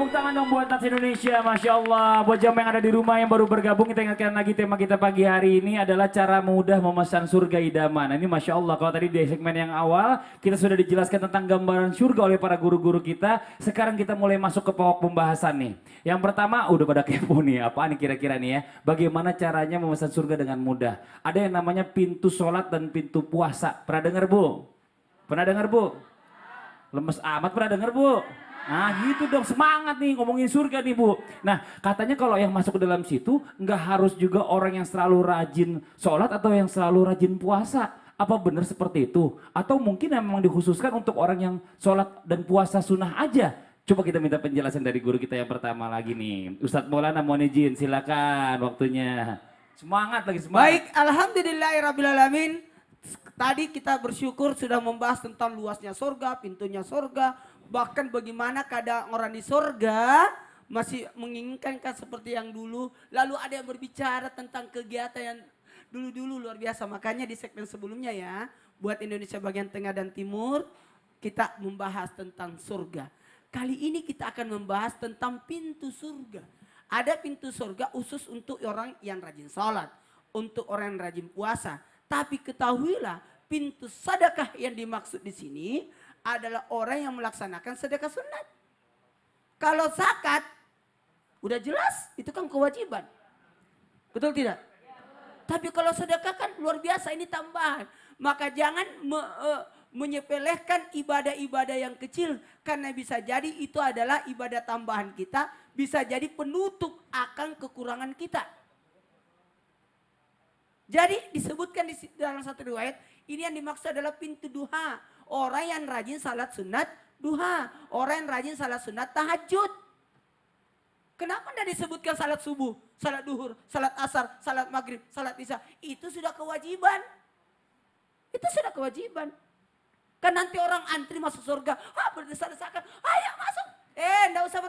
Tepuk tangan dong buat Nats Indonesia, Masya Allah. Buat jam yang ada di rumah yang baru bergabung, kita ingatkan lagi tema kita pagi hari ini adalah cara mudah memesan surga idaman. Nah, ini Masya Allah, kalau tadi di segmen yang awal kita sudah dijelaskan tentang gambaran surga oleh para guru-guru kita. Sekarang kita mulai masuk ke pokok pembahasan nih. Yang pertama, udah pada kepo nih, apa nih kira-kira nih ya. Bagaimana caranya memesan surga dengan mudah. Ada yang namanya pintu sholat dan pintu puasa. Pernah dengar Bu? Pernah dengar Bu? Lemes amat pernah dengar Bu? Nah gitu dong, semangat nih ngomongin surga nih Bu. Nah katanya kalau yang masuk ke dalam situ nggak harus juga orang yang selalu rajin sholat atau yang selalu rajin puasa. Apa benar seperti itu? Atau mungkin memang dikhususkan untuk orang yang sholat dan puasa sunnah aja? Coba kita minta penjelasan dari guru kita yang pertama lagi nih. Ustadz Maulana mohon izin, silakan waktunya. Semangat lagi semangat. Baik, alhamdulillahirrabbilalamin. Tadi kita bersyukur sudah membahas tentang luasnya surga, pintunya surga. Bahkan bagaimana keadaan orang di surga masih menginginkan seperti yang dulu. Lalu ada yang berbicara tentang kegiatan yang dulu-dulu luar biasa. Makanya di segmen sebelumnya ya, buat Indonesia bagian tengah dan timur, kita membahas tentang surga. Kali ini kita akan membahas tentang pintu surga. Ada pintu surga khusus untuk orang yang rajin sholat, untuk orang yang rajin puasa. Tapi ketahuilah pintu sedekah yang dimaksud di sini adalah orang yang melaksanakan sedekah sunat. Kalau zakat, udah jelas itu kan kewajiban. Betul tidak? Tapi kalau sedekah kan luar biasa, ini tambahan. Maka jangan menyepelekan ibadah-ibadah yang kecil. Karena bisa jadi itu adalah ibadah tambahan kita. Bisa jadi penutup akan kekurangan kita. Jadi disebutkan di dalam satu riwayat, ini yang dimaksud adalah pintu duha. Orang yang rajin salat sunat duha. Orang yang rajin salat sunat tahajud. Kenapa tidak disebutkan salat subuh, salat duhur, salat asar, salat maghrib, salat isya? Itu sudah kewajiban. Itu sudah kewajiban. Kan nanti orang antri masuk surga. Berdesak-desakan. Ayo masuk. Enggak usah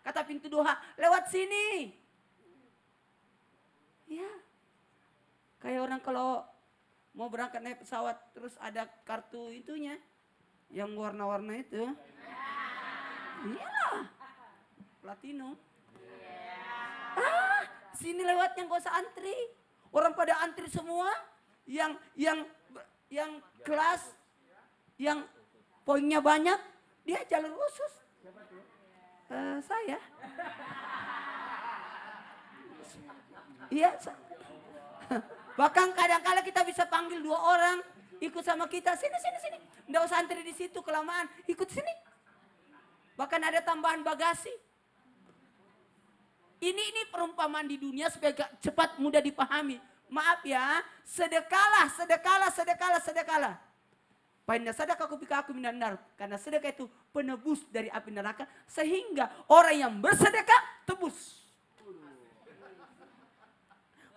kata pintu duha. Lewat sini. Ya. Kayak orang kalau mau berangkat naik pesawat terus ada kartu itunya yang warna-warna itu. Iyalah. Platinum. Sini lewatnya gak usah antri. Orang pada antri semua yang kelas yang poinnya banyak, dia jalur khusus. Saya. Iya. Bahkan kadang-kadang kita bisa panggil 2 orang ikut sama kita. Sini. Nggak usah antri di situ kelamaan. Ikut sini. Bahkan ada tambahan bagasi. Ini perumpamaan di dunia supaya cepat mudah dipahami. Maaf ya, sedekahlah. Painna sadaqah kubika aku minan nar. Karena sedekah itu penebus dari api neraka. Sehingga orang yang bersedekah tebus.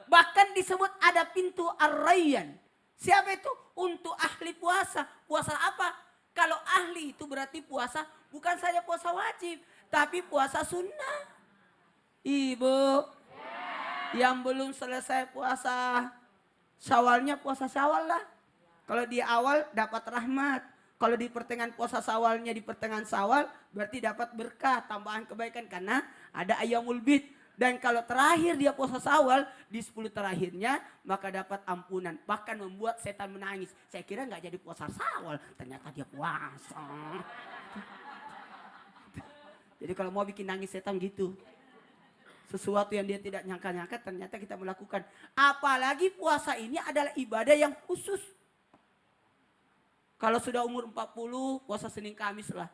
Bahkan disebut ada pintu ar-rayyan. Siapa itu? Untuk ahli puasa. Puasa apa? Kalau ahli itu berarti puasa bukan saja puasa wajib. Tapi puasa sunnah. Ibu yang belum selesai puasa Syawalnya, puasa Syawal lah. Kalau di awal dapat rahmat. Kalau di pertengahan puasa Syawalnya, di pertengahan Syawal berarti dapat berkah, tambahan kebaikan karena ada Ayyamul Bid. Dan kalau terakhir dia puasa Syawal, di 10 terakhirnya maka dapat ampunan. Bahkan membuat setan menangis. Saya kira nggak jadi puasa Syawal, ternyata dia puasa. Jadi kalau mau bikin nangis setan gitu. Sesuatu yang dia tidak nyangka-nyangka ternyata kita melakukan. Apalagi puasa ini adalah ibadah yang khusus. Kalau sudah umur 40, puasa Senin Kamis lah.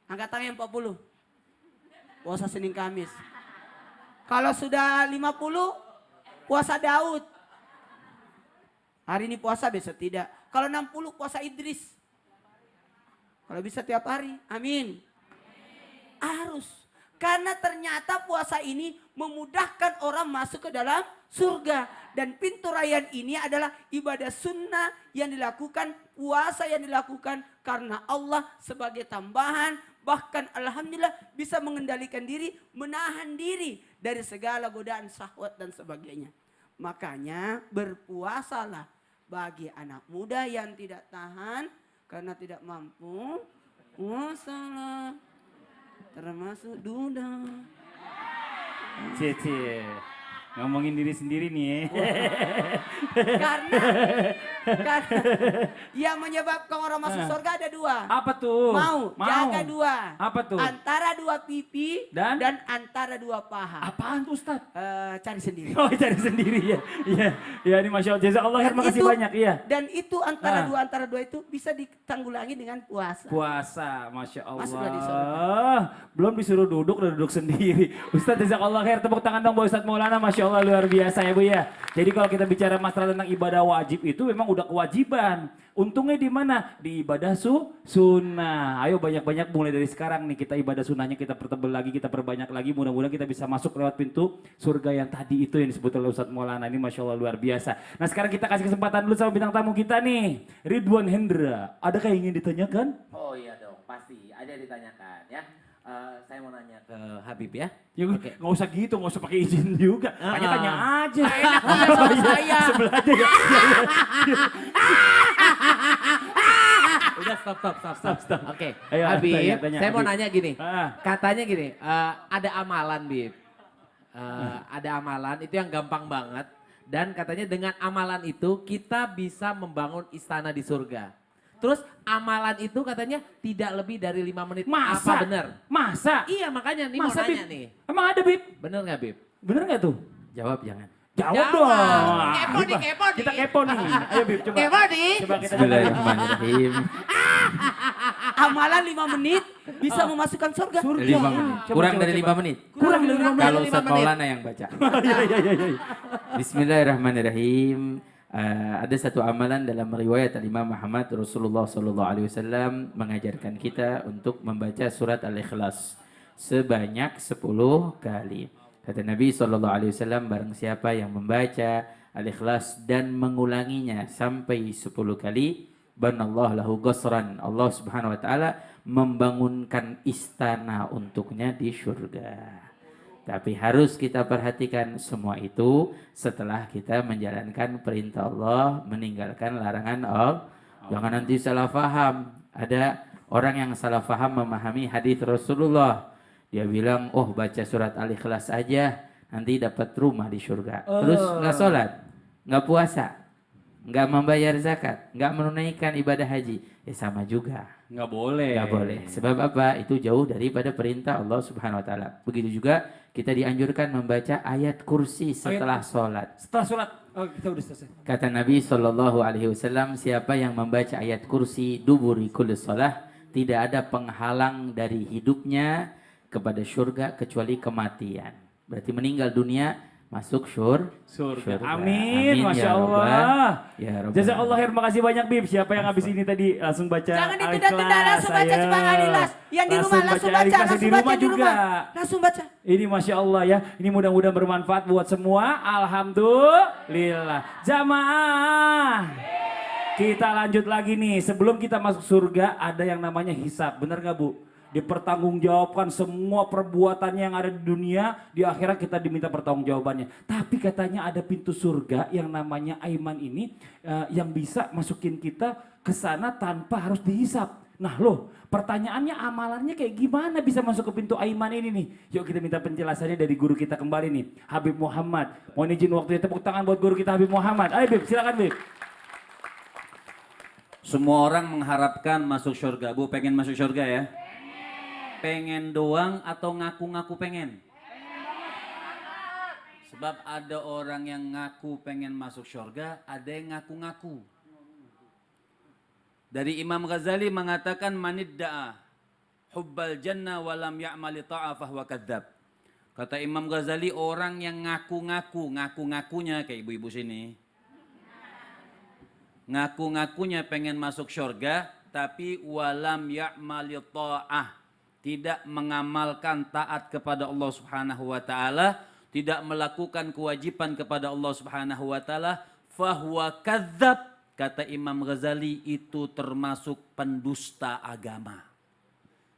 Angkat tangan yang 40. Puasa Senin Kamis. Kalau sudah 50, puasa Daud. Hari ini puasa, besok tidak. Kalau 60, puasa Idris. Kalau bisa tiap hari, amin. Harus. Karena ternyata puasa ini memudahkan orang masuk ke dalam surga. Dan pintu rayyan ini adalah ibadah sunnah yang dilakukan, puasa yang dilakukan karena Allah sebagai tambahan. Bahkan alhamdulillah bisa mengendalikan diri, menahan diri dari segala godaan syahwat dan sebagainya. Makanya berpuasalah bagi anak muda yang tidak tahan karena tidak mampu. Puasalah. termasuk duda. Cie. Ngomongin diri sendiri nih. Karena yang menyebabkan orang masuk surga ada dua. Apa tuh? Mau. Jaga dua. Apa tuh? Antara dua pipi Dan antara dua paha. Apaan tuh Ustaz? Cari sendiri. Oh cari sendiri ya. Iya, ya ini Masya Allah. Jazakallah khair, makasih banyak. Iya. Dan itu antara dua itu bisa ditanggulangi dengan puasa. Puasa, Masya Allah. Masuklah di surga. Belum disuruh duduk, udah duduk sendiri. Ustaz jazakallah khair, tepuk tangan dong buat Ustaz Maulana. Masya Allah luar biasa ya Bu ya. Jadi kalau kita bicara masalah tentang ibadah wajib itu memang udah kewajiban. Untungnya di mana? Di ibadah sunnah. Ayo banyak-banyak mulai dari sekarang nih kita ibadah sunnahnya kita pertebal lagi, kita perbanyak lagi. Mudah-mudahan kita bisa masuk lewat pintu surga yang tadi itu yang disebut oleh Ustaz Maulana. Ini Masya Allah luar biasa. Nah sekarang kita kasih kesempatan dulu sama bintang tamu kita nih. Ridwan Hendra. Adakah yang ingin ditanyakan? Oh iya dong, pasti ada yang ditanyakan ya. Saya mau nanya ke Habib ya. Ya Oke. nggak usah gitu, nggak usah pakai izin juga. Tanya-tanya aja. Enak banget sama saya. Sebelah aja ya. Udah stop. Oke, Ayo, Habib, tanya, saya mau Habib. nanya gini. Ah. Katanya gini, ada amalan Bib. Ada amalan itu yang gampang banget. Dan katanya dengan amalan itu kita bisa membangun istana di surga. Terus amalan itu katanya tidak lebih dari 5 menit. Masa? Apa benar? Masa? Iya makanya nih Masa mau nanya Bib? nih. Emang ada Bib? Bener nggak Bib? Bener nggak tuh? Jawab jangan. Jawab Jawab. dong. Kepo nih, kepo nih. Kita kepo nih. Ayo Bib coba. Kepo nih. Coba kita Bismillahirrahmanirrahim. Amalan 5 menit bisa memasukkan surga. Surga. 5 menit. Coba, Kurang coba, dari coba. 5 menit. Kurang dari 5 menit. Kalau dari Ustaz 5 menit. Maulana yang baca. Iya. Bismillahirrahmanirrahim. Ada satu amalan dalam riwayat Imam Muhammad Rasulullah SAW mengajarkan kita untuk membaca surat Al-Ikhlas sebanyak 10 kali. Kata Nabi SAW, barang siapa yang membaca Al-Ikhlas dan mengulanginya sampai 10 kali, banallahu lahu qasran. Allah Subhanahu wa taala membangunkan istana untuknya di surga. Tapi harus kita perhatikan semua itu setelah kita menjalankan perintah Allah, meninggalkan larangan Allah. Jangan nanti salah faham. Ada orang yang salah faham memahami hadis Rasulullah. Dia bilang, oh baca surat Al-Ikhlas aja nanti dapat rumah di surga. Terus nggak sholat, nggak puasa, nggak membayar zakat, nggak menunaikan ibadah haji. Ya sama juga. Nggak boleh. Nggak boleh. Sebab apa? Itu jauh daripada perintah Allah Subhanahu wa taala. Begitu juga kita dianjurkan membaca ayat kursi setelah sholat. Setelah sholat. Oh kita udah selesai. Kata Nabi SAW, siapa yang membaca ayat kursi duburi kulli sholah, tidak ada penghalang dari hidupnya kepada surga kecuali kematian. Berarti meninggal dunia masuk surga. Amin, Masya ya Allah. Rabbal. Ya Rabbal. Jazakallah khair, makasih banyak Bib. Siapa yang habis ini tadi langsung baca Jangan Al-Ikhlas, ditunda-tunda, langsung baca ayo. Subhan Al-Ikhlas. Yang di rumah langsung baca, Al-Ikhlas, langsung di baca rumah di juga. rumah. Langsung baca. Ini Masya Allah ya, ini mudah-mudahan bermanfaat buat semua. Alhamdulillah. Jamaah. Kita lanjut lagi nih, sebelum kita masuk surga ada yang namanya hisab, benar gak Bu? Dipertanggungjawabkan semua perbuatan yang ada di dunia, di akhirat kita diminta pertanggungjawabannya. Tapi katanya ada pintu surga yang namanya Aiman ini yang bisa masukin kita ke sana tanpa harus dihisap. Nah loh, pertanyaannya amalannya kayak gimana bisa masuk ke pintu Aiman ini nih? Yuk kita minta penjelasannya dari guru kita kembali nih, Habib Muhammad. Mohon izin waktunya, tepuk tangan buat guru kita Habib Muhammad. Ayo Bib, silakan Bib. Semua orang mengharapkan masuk surga. Bu pengen masuk surga ya? Pengen doang atau ngaku-ngaku pengen? Sebab ada orang yang ngaku pengen masuk surga, ada yang ngaku-ngaku. Dari Imam Ghazali mengatakan manidda'a hubbal jannah walam ya'mali ta'a fahuwa kadzdzab. Kata Imam Ghazali, orang yang ngaku-ngakunya kayak ibu-ibu sini. Ngaku-ngakunya pengen masuk surga, tapi walam ya'mali ta'ah, tidak mengamalkan taat kepada Allah Subhanahu wa taala, tidak melakukan kewajiban kepada Allah Subhanahu wa taala, fahuwa kadzdzab. Kata Imam Ghazali, itu termasuk pendusta agama.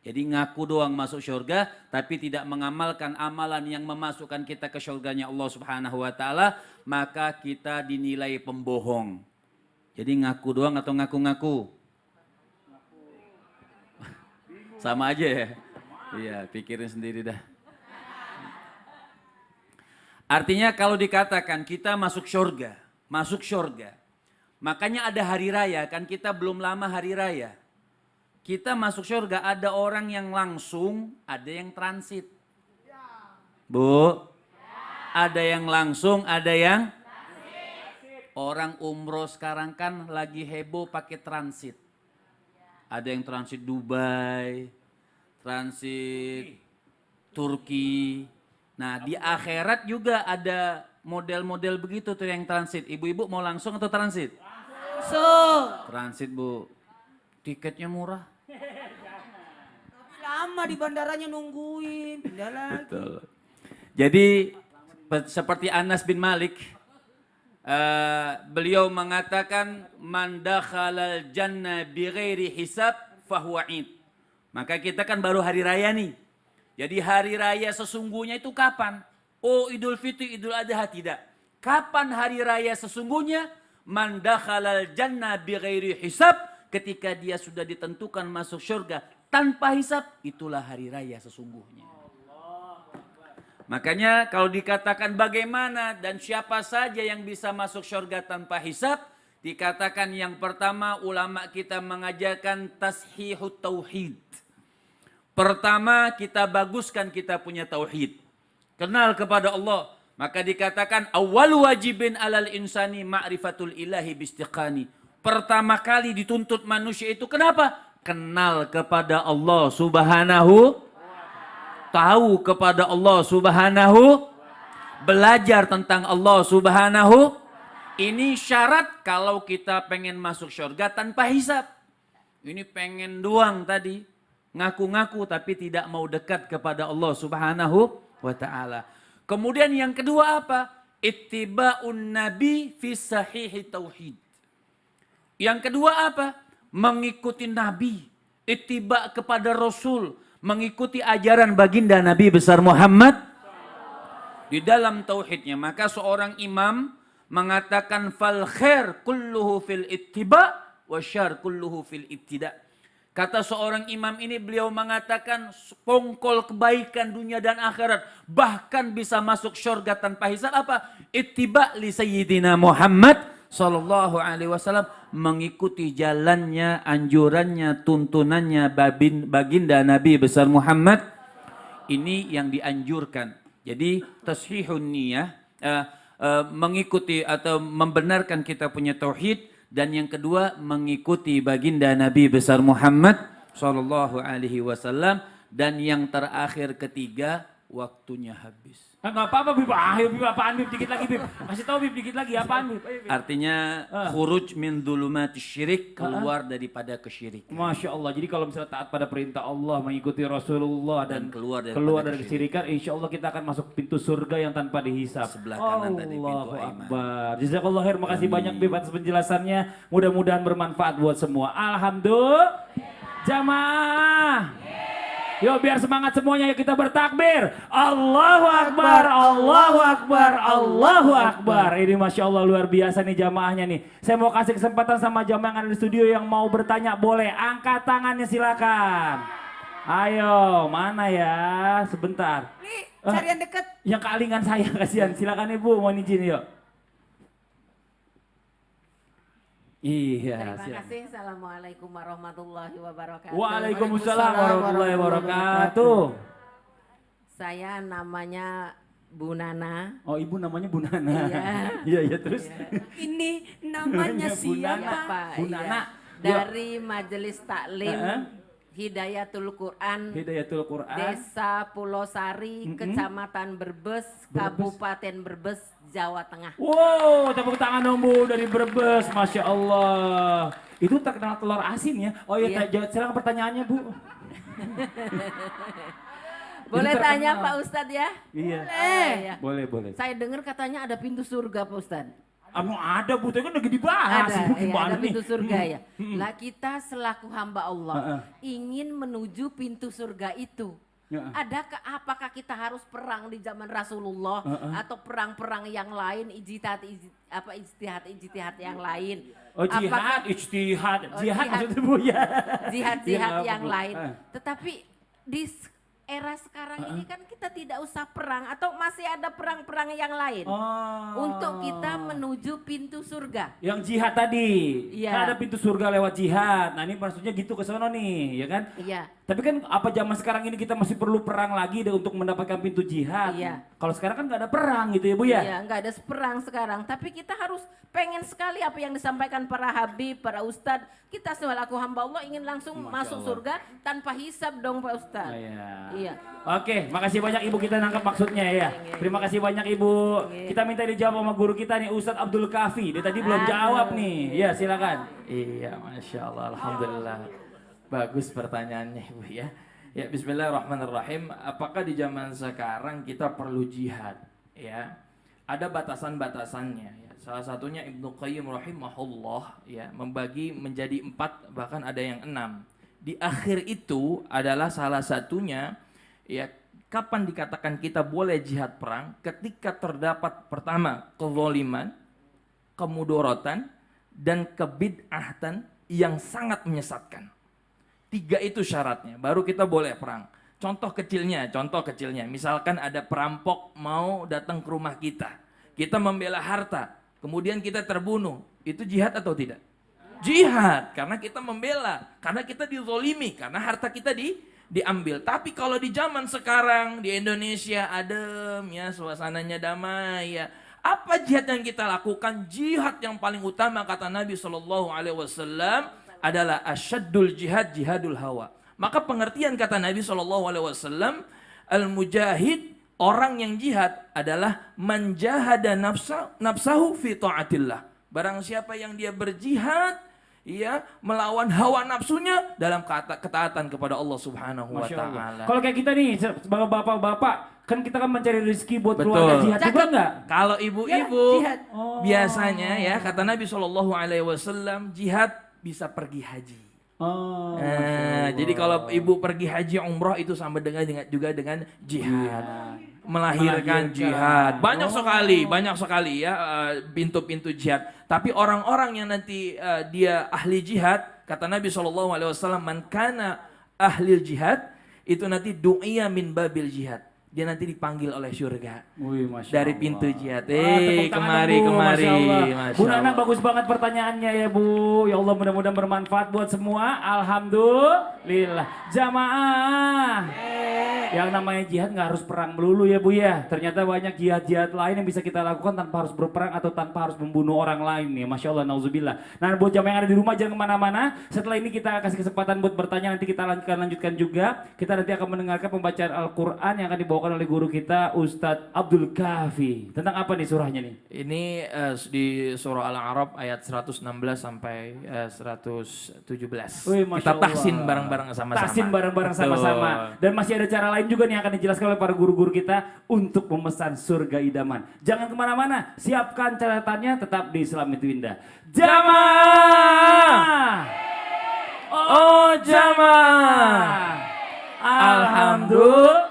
Jadi ngaku doang masuk surga, tapi tidak mengamalkan amalan yang memasukkan kita ke surganya Allah Subhanahu wa taala, maka kita dinilai pembohong. Jadi ngaku doang atau ngaku-ngaku? Sama aja ya. Iya, pikirin sendiri dah. Artinya kalau dikatakan kita masuk syurga. Makanya ada hari raya, kan kita belum lama hari raya. Kita masuk syurga, ada orang yang langsung, ada yang transit. Bu, ada yang langsung, ada yang orang umroh sekarang kan lagi heboh pakai transit. Ada yang transit Dubai, transit Turki. Nah di akhirat juga ada model-model begitu tuh yang transit. Ibu-ibu mau langsung atau transit? Langsung. Transit bu, tiketnya murah. Tapi lama di bandaranya nungguin. Pindah lagi. Betul. Jadi seperti Anas bin Malik, beliau mengatakan man dakhalal jannah bighairi hisab fahuwa id. Maka kita kan baru hari raya nih. Jadi hari raya sesungguhnya itu kapan? Oh Idul Fitri, Idul Adha, tidak. Kapan hari raya sesungguhnya? Man dakhalal jannah bighairi hisab, ketika dia sudah ditentukan masuk surga tanpa hisab, itulah hari raya sesungguhnya. Makanya kalau dikatakan bagaimana dan siapa saja yang bisa masuk surga tanpa hisab, dikatakan yang pertama ulama kita mengajarkan tashihut tauhid. Pertama kita baguskan kita punya tauhid. Kenal kepada Allah. Maka dikatakan awal wajibin alal insani ma'rifatul ilahi bistiqani. Pertama kali dituntut manusia itu kenapa? Kenal kepada Allah subhanahu. Tahu kepada Allah subhanahu. Belajar tentang Allah subhanahu. Ini syarat kalau kita pengen masuk surga tanpa hisab. Ini pengen doang tadi. Ngaku-ngaku tapi tidak mau dekat kepada Allah subhanahu wa ta'ala. Kemudian yang kedua apa? Ittiba'un nabi fi sahihi tauhid. Yang kedua apa? Mengikuti nabi. Ittiba' kepada rasul. Mengikuti ajaran baginda Nabi besar Muhammad. Di dalam tauhidnya. Maka seorang imam mengatakan fal khair kulluhu fil ittiba' wa syar kulluhu fil ibtida'. Kata seorang imam ini beliau mengatakan pongkol kebaikan dunia dan akhirat. Bahkan bisa masuk syurga tanpa hisab apa? Ittiba' li sayyidina Muhammad sallallahu alaihi wasallam. Mengikuti jalannya, anjurannya, tuntunannya baginda Nabi besar Muhammad. Ini yang dianjurkan. Jadi tashihun niyah. Mengikuti atau membenarkan kita punya tauhid. Dan yang kedua mengikuti baginda Nabi besar Muhammad sallallahu alaihi wasallam. Dan yang terakhir ketiga waktunya habis. Enggak apa-apa Bib, ayo Bib, apaan Bib, dikit lagi Bib. Kasih tahu Bib, dikit lagi, apaan Bib. Ayo, Bib. Artinya khuruj min dhulumatis syirik, keluar daripada kesyirikan. Masya Allah, jadi kalau misalnya taat pada perintah Allah, mengikuti Rasulullah dan keluar dari kesyirikan, insya Allah kita akan masuk pintu surga yang tanpa dihisap. Sebelah kanan tadi pintu Allahu iman. Akbar. Jazakallah khair, makasih banyak Bib atas penjelasannya. Mudah-mudahan bermanfaat buat semua. Alhamdulillah. Jamaah. Yuk biar semangat semuanya, yuk kita bertakbir. Allahu Akbar, Allahu Akbar, Allahu Akbar. Ini Masya Allah luar biasa nih jamaahnya nih. Saya mau kasih kesempatan sama jamaah yang ada di studio yang mau bertanya, boleh angkat tangannya silakan. Ayo, mana ya? Sebentar. Nih, cari yang dekat. Yang kealingan saya, kasihan. Silakan Ibu, mau izin yuk. Iya, Terima kasih. Assalamualaikum warahmatullahi wabarakatuh. Waalaikumsalam warahmatullahi wabarakatuh. Saya namanya Bu Nana. Oh, Ibu namanya Bu Nana. Iya. Iya, terus. Ini namanya Bu Nana. siapa? Pak, Bu iya. Nana. Dari Majelis Taklim Heeh. Hidayatul Quran. Hidayatul Quran. Desa Pulau Sari, Kecamatan Brebes, Kabupaten Brebes, Jawa Tengah. Wow, tepuk tangan dong Bu dari Brebes, Masya Allah. Itu terkenal telur asin ya? Oh iya, Iya. silakan pertanyaannya Bu. Boleh Itu tanya terkenal. Pak Ustadz ya? Iya. Ya. Boleh. Saya dengar katanya ada pintu surga Pak Ustadz. Ada Bu, itu kan lagi dibahas. Ada, Bu, ya, gimana ada nih? pintu surga ya. Lah kita selaku hamba Allah Heeh. ingin menuju pintu surga itu. Heeh. Adakah apakah kita harus perang di zaman Rasulullah atau perang-perang yang lain, ijtihad yang lain? Oh jihad, Apakah- ijtihad, Oh, jihad jihad. maksudnya Bu ya. Jihad-jihad Iya, yang Bu. lain. Tetapi di era sekarang ini kan kita tidak usah perang atau masih ada perang-perang yang lain Oh. untuk kita menuju pintu surga. Yang jihad tadi. Iya. Kan ada pintu surga lewat jihad. Nah ini maksudnya gitu ke sono nih, ya kan? Iya. Tapi kan apa zaman sekarang ini kita masih perlu perang lagi untuk mendapatkan pintu jihad. Iya. Kalau sekarang kan nggak ada perang gitu ya Bu ya? Iya, nggak ada perang sekarang. Tapi kita harus pengen sekali apa yang disampaikan para habib, para ustadz. Kita selaku hamba Allah ingin langsung masuk surga tanpa hisab dong Pak Ustadz. Iya. Iya. Oke, makasih banyak Ibu, kita nangkep maksudnya ya. Terima kasih banyak Ibu. Kita minta dijawab sama guru kita nih Ustadz Abdul Kafi. Dia tadi belum jawab nih. Ya silakan. Iya, Masya Allah, Alhamdulillah. Bagus pertanyaannya Ibu ya. Ya, Bismillahirrahmanirrahim. Apakah di zaman sekarang kita perlu jihad? Ya, ada batasan-batasannya. Ya. Salah satunya Ibnu Qayyim rahimahullah ya membagi menjadi 4 bahkan ada yang 6. Di akhir itu adalah salah satunya ya kapan dikatakan kita boleh jihad perang ketika terdapat pertama kezaliman, kemudorotan dan kebid'ahtan yang sangat menyesatkan. 3 itu syaratnya, baru kita boleh perang. Contoh kecilnya, misalkan ada perampok mau datang ke rumah kita membela harta, kemudian kita terbunuh, itu jihad atau tidak? Jihad, karena kita membela, karena kita dizolimi, karena harta kita diambil. Tapi kalau di zaman sekarang, di Indonesia adem ya, suasananya damai ya, apa jihad yang kita lakukan? Jihad yang paling utama kata Nabi SAW adalah asyaddul jihad, jihadul hawa. Maka pengertian kata Nabi SAW, al-mujahid, orang yang jihad adalah manjahada nafsahu fi ta'atillah. Barang siapa yang dia berjihad, ya melawan hawa nafsunya dalam ketaatan kepada Allah Subhanahu wa Masya Allah. taala. Kalau kayak kita nih sebagai bapak-bapak, kan kita kan mencari rezeki buat Betul. keluarga, jihad juga enggak? Kalau ibu-ibu jihad. biasanya ya kata Nabi SAW, jihad bisa pergi haji. Oh. Jadi kalau ibu pergi haji umroh itu sama juga dengan jihad. Melahirkan jihad. Banyak sekali ya pintu-pintu jihad. Tapi orang-orang yang nanti dia ahli jihad, kata Nabi SAW, man kana ahli jihad, itu nanti du'iya min babil jihad. Dia nanti dipanggil oleh surga. Wih, Masya dari Allah. pintu jihad. Tepuk tangan Kemari. dong, Bu. Masya Allah. Masya Bu Nana Allah. bagus banget pertanyaannya ya Bu. Ya Allah mudah-mudahan bermanfaat buat semua. Alhamdulillah. Jamaah. Yang namanya jihad nggak harus perang melulu ya Bu ya. Ternyata banyak jihad-jihad lain yang bisa kita lakukan tanpa harus berperang atau tanpa harus membunuh orang lain nih. Masya Allah, nauzubillah. Nah buat jamaah yang ada di rumah jangan kemana-mana. Setelah ini kita kasih kesempatan buat bertanya. Nanti kita lanjutkan juga. Kita nanti akan mendengarkan pembacaan Al-Quran yang akan dibawakan oleh guru kita Ustadz Abdul Kafi. Tentang apa nih surahnya nih? Ini di surah Al-A'raf ayat 116 sampai 117. Wih, Masya Kita Allah. tahsin bareng-bareng sama-sama. Tahsin bareng-bareng Betul. sama-sama. Dan masih ada cara lain juga nih yang akan dijelaskan oleh para guru-guru kita untuk memesan surga idaman. Jangan kemana-mana, siapkan catatannya, tetap di Islam itu Indah. Jamaah! Oh jamaah. Alhamdulillah.